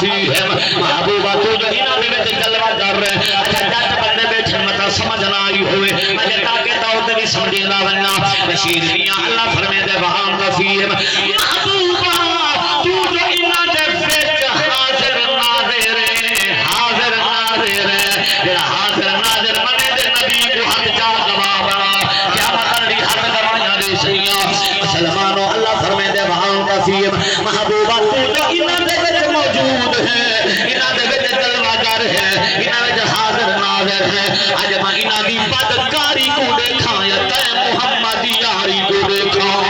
فیہم محبوبہ تو جو انہاں دے وچ جلوہ کر رہے ہیں اچھا جٹ بندے بیٹھے متا سمجھ نہ آئی ہوئے اچھا تاکہ داؤد بھی سمجھے نہ وننا بشیر میاں اللہ فرمے دے وہاں فیہم محبوبہ تو جو انہاں دے وچ حاضر ناظر ہے حاضر ناظر ہے جڑا حاضر ناظر بنے دے نبی کو حق جا گواہ بنا کیا مطلب دی حق گواہیاں دے سیاں مسلمانوں اللہ فرمے دے وہاں فیہم محبوبہ تو جو انہاں دے وچ موجود ہے انہاں دے وچ جلوہ گر ہے انہاں وچ حاضر ناظر ہے اج میں انہاں دی بدکاری کو دیکھاں یا تے محمد یاری کو دیکھاں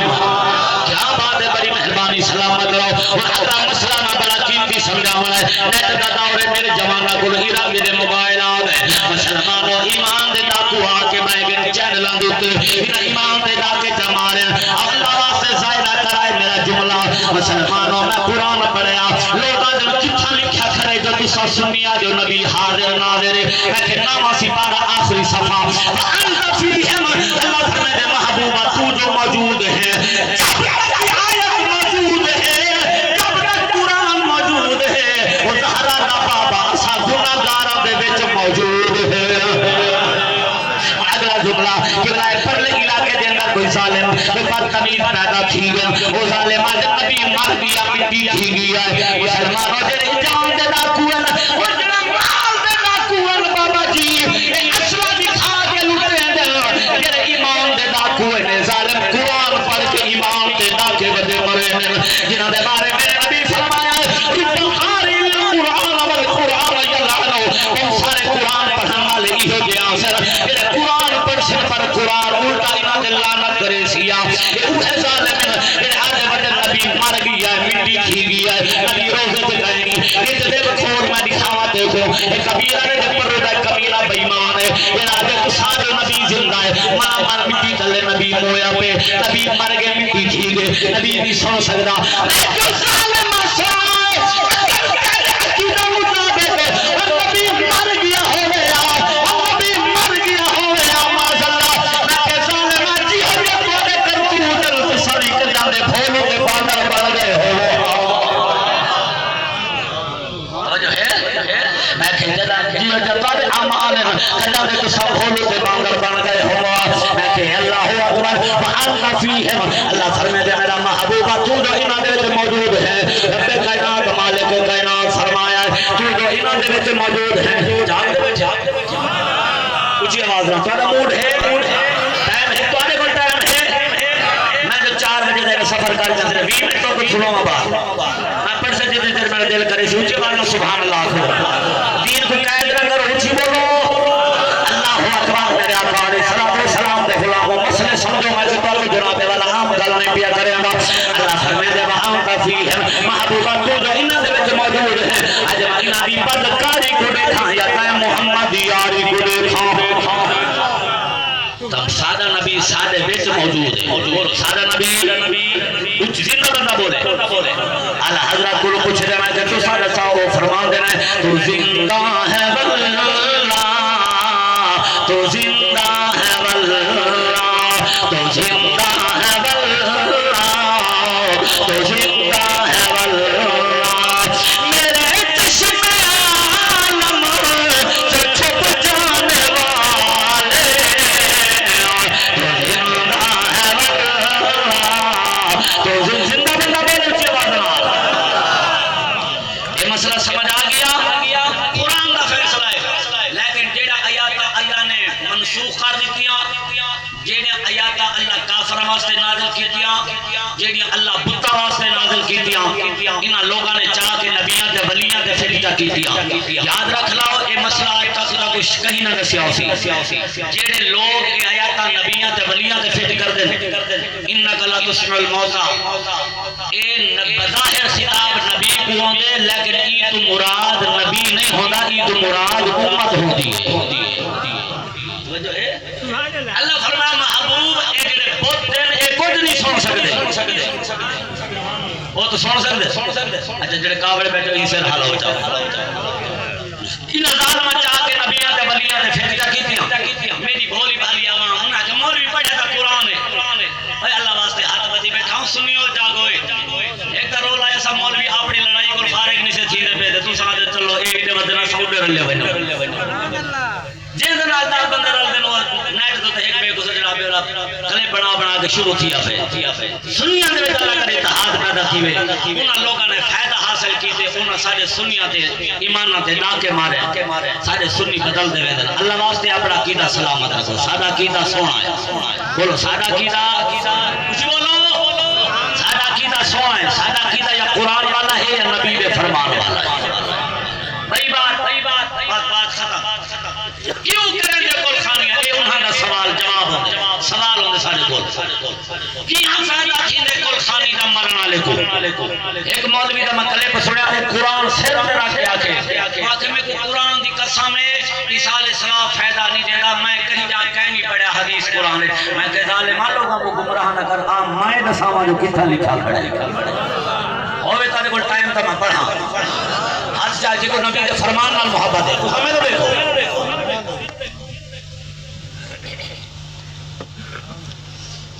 کیا بات ہے بڑی مہربانی سلامت رہو وقتا مسئلہ نہ بڑا قیمتی سمجھاونا ہے نیٹ دا دور ہے میرے جوانہ کو ہیرا میرے موبائلات ہے مسلمانوں ایمان دے ڈاکو آ کے میں گن چینلاں دے اوتے ایمان دے ڈاکے جما رہے ہیں اللہ واسطے ضائع نہ کرائے میرا جملہ مسلمانوں میں قرآن پڑھیا لوگاں دے کتھا لکھیا کھڑے جو تساں سنیا جو نبی حاضر ناظر ہے کہ نامہ سپارہ آخری صفحہ وانت فیہم اللہ فرمائے دے محبوبہ تو جو موجود ہے جب تک آیت موجود ہے جب تک قرآن موجود ہے وہ زہرا دا بابا اسا گناہگاراں دے وچ موجود ہے اگلا جملہ کہ برائے پرلے علاقے دے اندر کوئی ظالم بدتمیز پیدا تھی گیا وہ ظالم آج نبی مر گیا مٹی تھی گیا ہے مسلمانوں جڑے جان دے ڈاکو ہیں وہ جڑا مال دے ڈاکو ہیں بابا جی اسلحہ دکھا کے لٹے ہیں جڑے ایمان دے ڈاکو ہیں ظالم قرآن پڑھ کے ایمان دے ڈاکے وجے مرے ہیں جنہاں دے بارے میں نبی فرمایا ہے کہ بخاری القرآن والقرآن یلعنو ہم سارے قرآن پڑھن والے ہی ہو گیا سر جڑے قرآن پڑھن پر قرآن الٹا انہاں دے لعنت کرے سیا یہ اوہ ظالم ہے آگے بڑے نبی مر گیا ہے مٹی تھی گیا ہے نبی روزے سے کہیں گی یہ جب ایک کھوڑ میں دکھاوا دیکھو ایک کبیرہ نے جب پر روزہ کبیرہ بیمان ہے یہ آگے کسار نبی زندہ ہے من مٹی تلے نبی مویا پہ نبی مر گئے مٹی تھی گئے نبی بھی سو سکتا لیکن ظالم آسائے عقیدہ مطابق اور نبی مر گیا ہو گیا اور نبی مر گیا ہو گیا ماشاءاللہ میں کہ ظالم جی ہم یہ بولے کر تو ادھر ساری کلیاں دے بھولوں کے باندر بڑھ گئے ہو جو ہے میں کہ جی جب اعمال کلیاں دے تو سب بھولوں کے باندر بڑھ گئے ہو میں کہ اللہ اکبر وانت فیہم اللہ فرمائے دے میرا محبوبہ تو جو انہاں دے وچ موجود ہے رب کائنات مالک کائنات فرمایا ہے تو جو انہاں دے وچ موجود ہے جان دے وچ اونچی آواز نہ تھوڑا موڈ ہے ٹائم ہے تواڈے کول ٹائم ہے میں جو 4 بجے دا سفر کر کے 20 منٹ تو چھوڑوں بعد میں پڑھ سے جتنے دیر میرا دل کرے اونچی آواز میں سبحان اللہ دین کو قائد نہ کرو اونچی بولو اللہ اکبر میرے آقا علیہ الصلوۃ والسلام دے غلاموں مسئلے سمجھو میں تو جناب والا عام گل نہیں پیا کرے گا اللہ فرمائے دے وہاں فیہم محبوبہ تو جو انہاں دے وچ موجود ہے اج انہاں دی بدکاری کو دیکھاں یا تے محمد یاری کو دیکھاں تب سادہ نبی سادے وچ موجود ہے اور سادہ نبی کچھ زندہ بندہ بولے اعلی حضرت کو پوچھ رہا ہے کہ تو سادہ صاحب فرمان دے رہے ہیں تو زندہ ہے واللہ تو زندہ ہے واللہ تو زندہ ہے واللہ تو زندہ ہے واللہ میرے چشم عالم سے چھپ جانے والے تو زندہ ہے واللہ تو زندہ بندہ بولے اچھی آواز نال یہ مسئلہ سمجھ آ گیا قرآن کا فیصلہ ہے لیکن جیڑا آیات اللہ نے منسوخ کر دیتیاں جیڑے آیات اللہ کافر واسطے نازل کیتیاں جیڑی اللہ بتاں واسطے نازل کیتیاں انہاں لوگاں نے چاہ کے نبیاں تے ولیاں تے فرقہ کیتیاں یاد رکھ لو یہ مسئلہ اج تک دا کچھ کہیں نہ دسیا ہوسی جیڑے لوگ یہ آیات نبیاں تے ولیاں تے فٹ کردے انک لا تسمع الموتى اے بظاہر خطاب نبی کو ہوندے لیکن ای تو مراد نبی نہیں ہوندا ای تو مراد امت ہوندی ہے اللہ فرمایا محبوب اے جڑے بت دین اے کچھ نہیں سن سکدے وہ تو سن سکدے اچھا جڑے قابل بیٹھے ہی سر حال ہو جاؤ ان ظالماں چاہ کے نبیاں تے ولیاں تے فرقہ کیتیاں میری بھولی بھالی عوام انہاں کہ مولوی پڑھے تا قرآن ہے اے اللہ واسطے ہاتھ بدی بیٹھا ہوں سنیو جاگو ایک تا رولا ایسا مولوی اپنی لڑائی کو فارغ نہیں سے تھی رہے تو رلے ونو جے دے نال 10 بندے رل دین نیٹ تو ایک بے کو جناب کلے بنا کے شروع کیا پے سنیاں دے وچ اللہ کرے اتحاد پیدا کیوے انہاں لوکاں نے فائدہ حاصل کیتے انہاں سارے سنیاں تے ایماناں تے ڈاکے مارے سارے سنی بدل دے ویندن اللہ واسطے اپنا عقیدہ سلامت رکھو سادہ عقیدہ سونا ہے بولو سادہ عقیدہ کچھ بولو سادہ عقیدہ سونا ہے سادہ عقیدہ یا قرآن والا ہے یا نبی کے فرمان والا ہے بات ختم کیوں کریں گے کول خانیاں اے انہاں دا سوال جواب ہوندا سوال ہوندا سارے کول کی ہم فائدہ کیندے کول خانی دا مرن والے کو ایک مولوی دا مکلے پر سنیا تے قرآن سر تے رکھ کے آکھے میں کو قرآن دی قسم ہے مثال سوا فائدہ نہیں دیندا میں کہیں جا کے نہیں پڑھیا حدیث قرآن میں کہ ظالم لوگاں کو گمراہ نہ کر میں دساواں جو کتھا لکھا کھڑا ہے ہوے تارے کول ٹائم تے میں پڑھاں آج جا جے کو نبی کے فرمان نال محبت ہے ہمیں تو دیکھو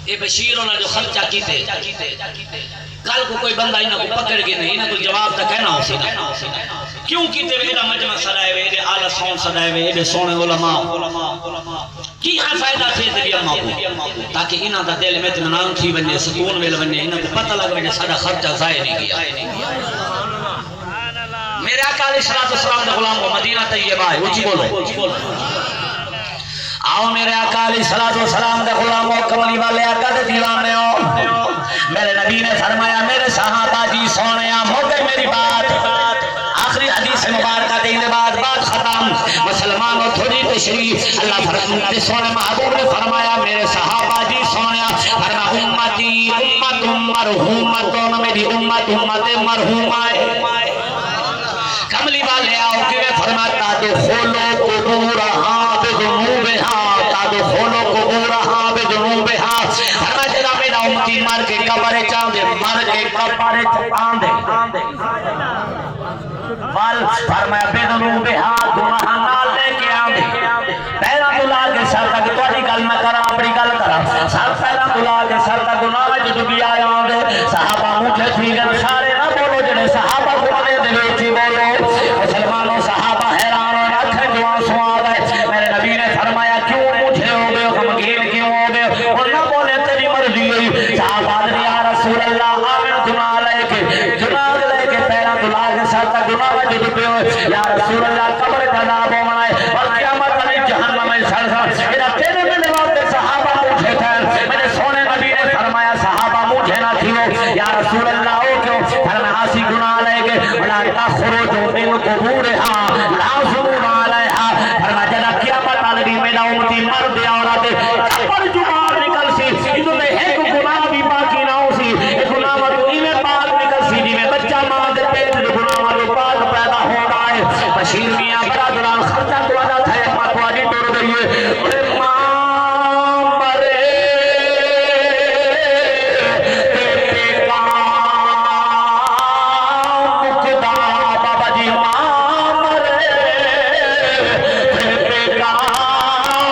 یہ بشیر ہونا جو خرچہ کیتے کل کو کوئی بندہ انہاں کو پکڑ کے نہیں انہاں کو جواب تک کہنا ہو سی کیوں کیتے ایڈا مجمع سدائے ہوئے ایڈے اعلی ساؤنڈ سدائے ہوئے ایڈے سونے علماء کی ہاں فائدہ تھے تیری اماں کو تاکہ انہاں دا دل میں اطمینان تھی بنے سکون ویل بنے انہاں کو پتہ لگ بنے سارا خرچہ ضائع نہیں کیا میرے آقا علیہ السلام دے غلام کو مدینہ طیبہ ہے اونچی بولو آؤ میرے آقا علیہ السلام دے غلام کو کملی والے آقا دے دیوانے ہو میرے نبی نے فرمایا میرے صحابہ جی سونے موقع میری بات آخری حدیث مبارکہ دینے بعد بات ختم مسلمانوں تھوڑی تشریح اللہ فرماتے سونے محبوب نے فرمایا میرے صحابہ جی سونے فرما امتی امت مرحومتون میری امت مرحومہ ہے کملی والے آؤ کہ فرماتا تو کھولو قبورہا بذنوبہا تا تو کھولو قبورہا بذنوبہا فرما جدا میرا امتی مر کے قبر چاندے مر کے قبر چاندے وال فرمایا بذنوبہا گناہ نہ لے کے آندے پہلا دلا کے سر تک توڑی گل میں کرا اپنی گل کرا سر پہلا دلا کے سر تک گناہ میں جو بھی آیا آندے صحابہ مجھے تھی گل سارے نہ بولو جنہیں صحابہ گناہ دے بیچی بولو مسلمانوں صحابہ حیران اور اکھر جو آنسو آگئے میرے نبی نے فرمایا کیوں مجھے ہو گئے غمگین کیوں ہو گئے اور نہ بولے تیری مرضی ہوئی صحابہ نے یا رسول اللہ آمن گناہ لے کے پہلا دلا کے سر تک گناہ میں جو بھی ہوئے یا رسول اللہ قبر کا نابو منائے اور قیامت علی جہنم میں سر میرا تیرے میں لواتے صحابہ مجھے تھے میرے سونے نبی نے فرمایا صحابہ مجھے نہ تھیو یا رسول اللہ ہو کیوں فرمایا آسی گناہ لے کے ولا تخرج من قبورها لا ظلم علیها فرمایا جدا قیامت علی میرا امتی مرد عورت قبر جو باہر نکل سی انہوں نے ایک گناہ بھی باقی نہ ہو سی ایک گناہ تو میں پاک نکل سی جی میں بچہ ماں دے پیٹ میں گناہ تو پاک پیدا ہو رہا ہے بشیر میاں برادران خرچہ تو ادا تھا اما تو آجی توڑ گئی ہے اور ماں مرے تیرے کا مقدہ بابا جی ماں مرے تیرے کا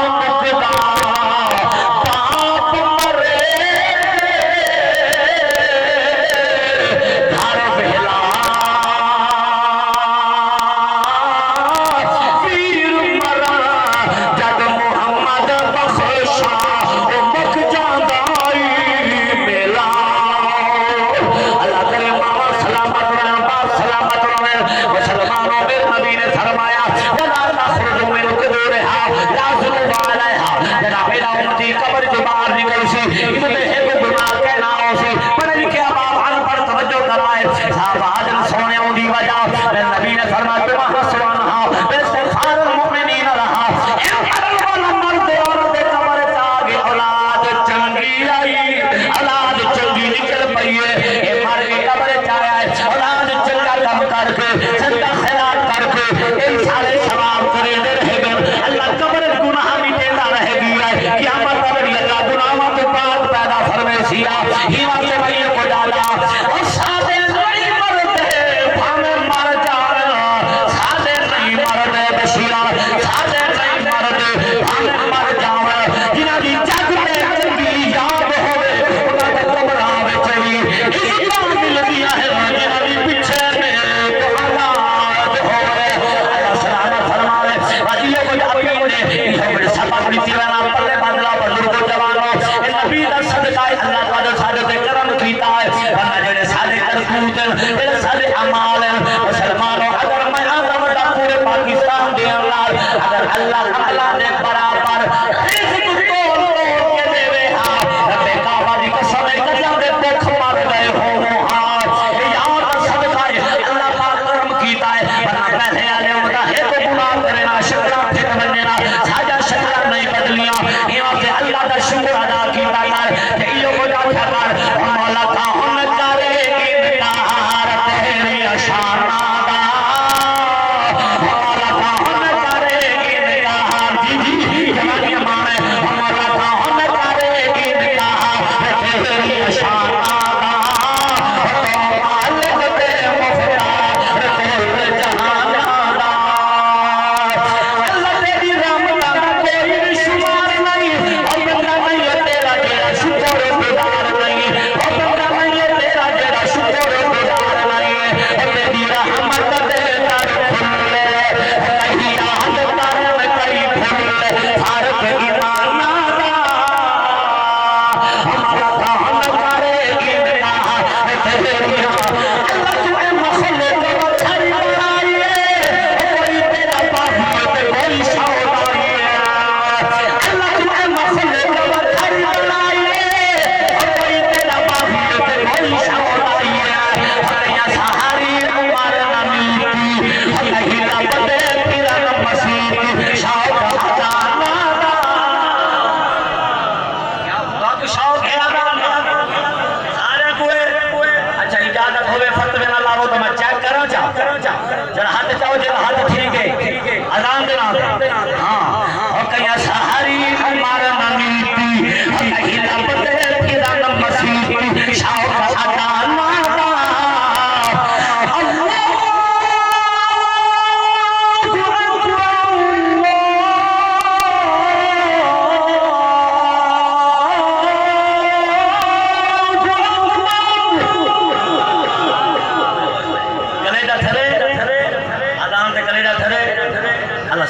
مقدہ باپ مرے گھر بہلا ویر مرا جد محمد بخشا مک جاندائی میلا اللہ کرے ماما سلامت رہے باپ سلامت رہے مسلمانوں میں نبی نے فرمایا ولا تخرج من قبورها لا ظلم علیها جنا میرا امتی قبر جو باہر نکل سی انہوں نے ایک گناہ کہنا ہو سی پڑھے لکھے اب آپ پر توجہ کرائے صاحب آدم سونے ہوں دی وجہ میں نبی نے فرمایا تمہا سوانہا میں استغفار المؤمنین رہا اے والا مرد عورت قبر چاگے اولاد چنگی آئی اولاد چنگی نکل پئی ہے اے مر کے قبر چایا ہے اولاد چنگا کم کر کے چنگا خیرات کر کے اے سارے ثواب کرے دے رہے گا اللہ قبر گناہ مٹیندہ رہے گی قیامت قبر اللہ گناہوں تو پاک پیدا فرمے سیا ہی واسطے بھائی کو ڈالا اور سادے نہیں مرتے بھامے مر جانا سادے نہیں مرتے بشیرہ سادے نہیں مرتے بھامے مر جانا جنہ دی جگ میں چنگی یاد ہوئے انہاں دے قبر آوے چاہیے اس طرح مل دیا ہے جنہ دی پیچھے میں تو اللہ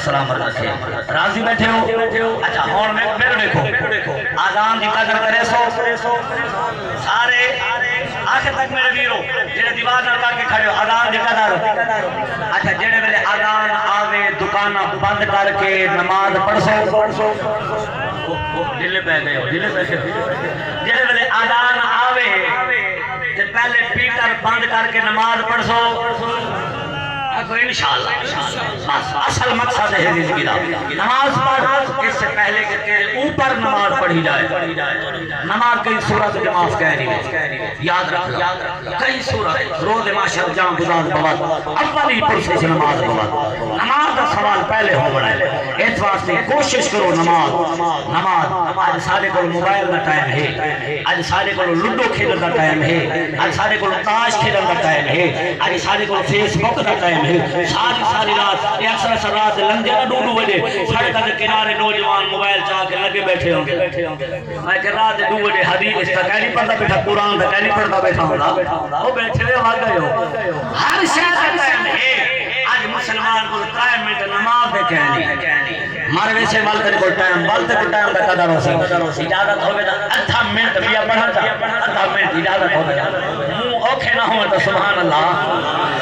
سلامت رکھے راضی بیٹھے ہو اچھا ہون میں پھر دیکھو آزان دی قدر کرے سو سارے آخر تک میرے ویرو جنہیں دیوار نہ کر کے کھڑے ہو آزان دی قدر اچھا جنہیں ویلے آزان آوے دکانہ بند کر کے نماز پڑھ سو دلے پہ گئے ہو جنہیں ویلے آزان آوے پہلے پیٹر بند کر کے نماز پڑھ سو انشاءاللہ اصل مقصد ہے اس کتاب نماز پڑھ اس سے پہلے کہ تیرے اوپر نماز پڑھی جائے نماز کئی صورت جماعت کہنی ہے یاد رکھ کئی صورت روز معاشر جان گزار بواد اولی پرسے سے نماز بواد نماز کا سوال پہلے ہو بڑھائے اس واسطے کوشش کرو نماز آج سارے کو موبائل کا ٹائم ہے آج سارے کو لڈو کھیلنے کا ٹائم ہے آج سارے کو تاش کھیلنے کا ٹائم ہے آج سارے کو فیس بک کا ٹائم ہے ساری رات اکثر رات لنگے نہ 2 بجے سڑک کے کنارے نوجوان موبائل چاہ کے لگے بیٹھے ہوں گے میں کہ رات 2 بجے حدیث اس کا کہہ نہیں پڑھتا بیٹھا قرآن کا کہہ نہیں پڑھتا بیٹھا ہوں وہ بیٹھے ہوئے بھاگ گئے ہو ہر شہر کا ٹائم ہے آج مسلمان کو 3 منٹ نماز دے کہنی ہمارے ویسے والتے کو ٹائم کا قدر ہو سی اجازت ہوئے دا 8 منٹ بیا پڑھا تھا 8 منٹ اجازت ہوئے منہ اوکھے نہ ہوئے تو سبحان اللہ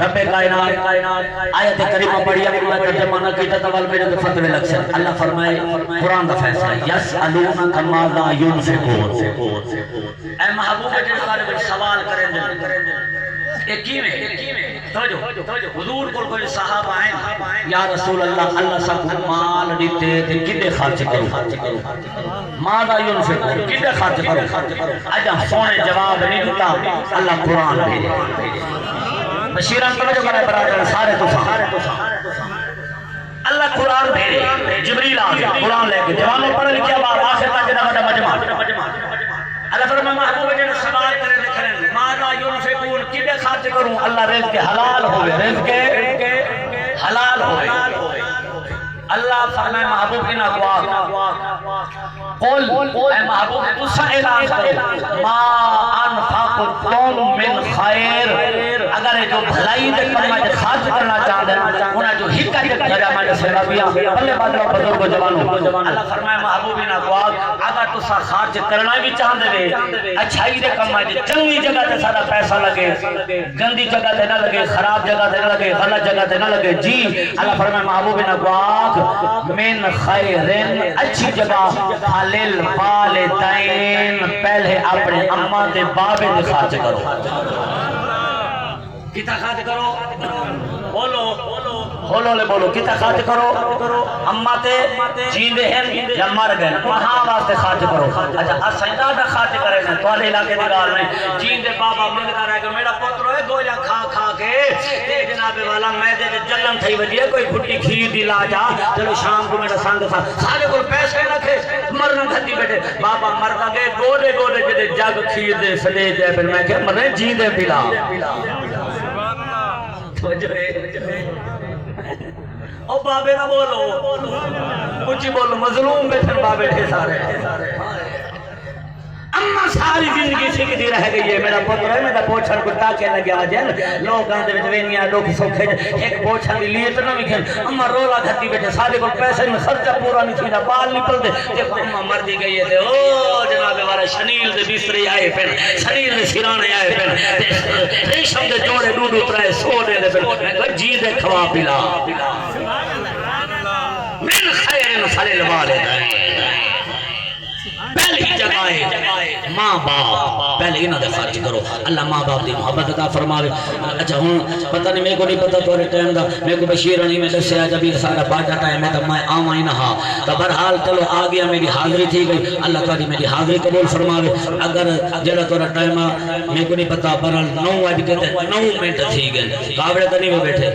رب کائنات آیت کریمہ پڑھی اب میں ترجمہ نہ کیتا تول میرے تو فتوے لگ سے اللہ فرمائے قرآن کا فیصلہ یسألونک ماذا ينفقون اے محبوب جس بارے میں سوال کریں ایک کی میں توجہ حضور کوئی صحابہ آئیں یا رسول اللہ اللہ سب مال دیتے تھے کدے خرچ کرو ماذا ينفقون کدے خرچ کرو اجا سونے جواب نہیں دیتا اللہ قرآن بھیجے بشیران توجہ کرے برادر سارے تو اللہ قرآن بھیجے جبریل آ گیا قرآن لے کے جوانوں پڑھ لکھیا بات آخر تک جنہ مجمع اللہ فرمائے محبوب جنہ سوال کرے دکھریں ماذا ينفقون کدے خرچ کروں اللہ رزق حلال ہوئے رزق حلال ہوئے اللہ فرمائے محبوب کی نقواب قل اے محبوب تسا اعلان کرو ما انفقتم من خیر اگر جو بھلائی دے کرنا جو خرچ کرنا چاہتے ہیں انہیں جو حکت کریا میں نے سلابیا بلے بادلہ بزرگ و جوانوں اللہ فرمائے محبوب کی نقواب اگر تسا خرچ کرنا بھی چاہتے ہیں اچھائی دے کم ہے چنگی جگہ تے سارا پیسہ لگے گندی جگہ تے نہ لگے خراب جگہ تے نہ لگے غلط جگہ تے نہ لگے جی اللہ فرمائے محبوب کی نقواب من خیرن اچھی جگہ حلل والدین پہلے اپنے اماں دے بابے دے خرچ کرو کتا خرچ کرو بولو کتا خرچ کرو اماں تے جیندے ہیں یا مر گئے وہاں واسطے خرچ کرو اچھا اسائدہ دا خرچ کرے ہیں تو علی علاقے دی گال نہیں جیندے بابا منگتا رہے کہ میرا پتر ہے گویا کھا کے تے جناب والا میں دے جلن تھی وجہ کوئی گھٹی کھیر دی لا جا چلو شام کو میرا سنگ تھا سارے کو پیسے رکھے مرنا دھتی بیٹھے بابا مرنا گئے گوڑے جدے جگ کھیر دے سلے جائے پھر میں کہ مرنے جیندے پلا او بابے نہ بولو کچھ ہی بولو مظلوم بیٹھے بابے تھے سارے اما ساری زندگی سکھتی رہ گئی ہے میرا پتر ہے میرا پوچھن کو تاکہ لگیا جن لوگ آندے وچ وینیاں دکھ سوکھے ایک پوچھن دی لیے تو نہ وکھن اما رولا گھتی بیٹھے سارے کو پیسے میں خرچہ پورا نہیں تھیدا بال نکل دے دیکھو اما مر دی گئی ہے تے او جناب والا شنیل دے بسترے آئے پھر شنیل دے سرانے آئے پھر ریشم دے جوڑے ڈوڈو ترائے سو دے دے پھر میں کہا جی دے کھوا پلا من خیر فلل والدین پہلی جگہ ہے ماں باپ پہلے انہاں دے خرچ کرو اللہ ماں باپ دی محبت عطا فرماوے اچھا ہن پتہ نہیں میں کو نہیں پتہ تورے ٹائم دا میں کو بشیر نہیں میں دسیا جب یہ سارا باجا ٹائم ہے تو میں آواں ہی نہ ہا تو بہرحال چلو آ گیا میری حاضری تھی گئی اللہ تعالی میری حاضری قبول فرماوے اگر جڑا تورا ٹائم میں کو نہیں پتہ بہرحال 9 بج کے 9 منٹ تھی گئے کاوڑے تے نہیں بیٹھے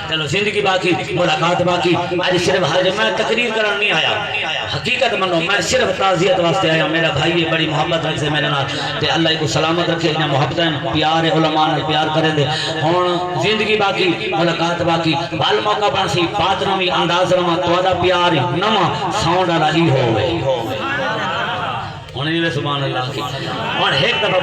چلو زندگی باقی ملاقات باقی آج صرف حاضر میں تقریر کرنا نہیں آیا حقیقت منو میں صرف تعزیت واسطے آیا میرا بھائی بڑی محبت رکھ سے میرے نال تے اللہ کو سلامت رکھے انہیں محبتیں پیار علماء نے پیار کریں دے ہون زندگی باقی ملاقات باقی بال موقع بانسی بات نمی انداز رما توڑا پیار نما ساؤنڈ رہی ہوئے ہونی میں سبحان اللہ کی اور ایک دفعہ